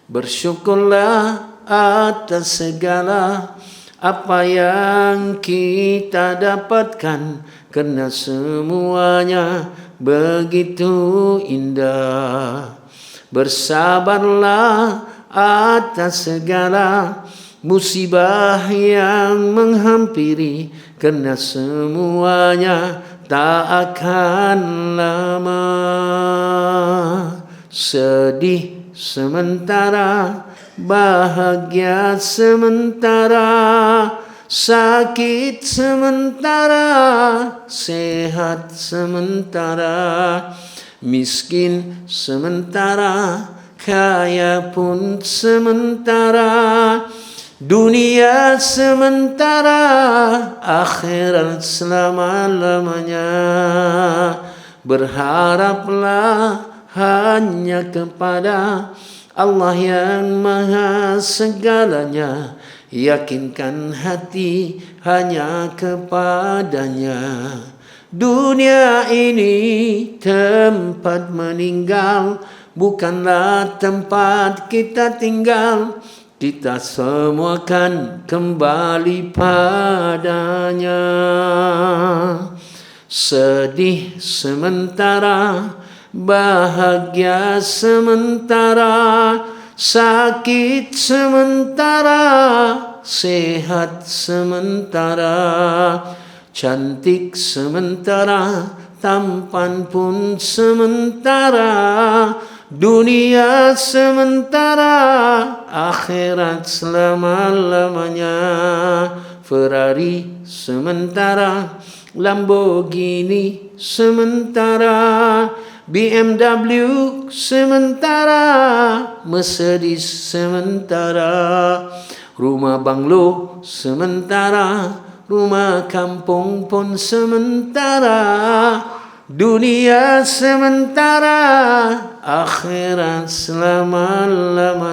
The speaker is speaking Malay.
Bersyukurlah atas segala apa yang kita dapatkan, kerana semuanya begitu indah. Bersabarlah atas segala musibah yang menghampiri, kerana semuanya tak akan lama. Sedih sementara, bahagia sementara, sakit sementara, sehat sementara, miskin sementara, kaya pun sementara. Dunia sementara, akhirat selama-lamanya. Berharaplah hanya kepada Allah yang maha segalanya. Yakinkan hati hanya kepadanya. Dunia ini tempat meninggal, bukanlah tempat kita tinggal. Kita semua akan kembali padanya. Sedih sementara, bahagia sementara, sakit sementara, sehat sementara, cantik sementara, tampan pun sementara. Dunia sementara, akhirat selama-lamanya. Ferrari sementara, Lamborghini sementara, BMW sementara, Mercedes sementara, rumah banglo sementara, rumah kampung pun sementara. Dunia sementara, akhirat selama-lamanya.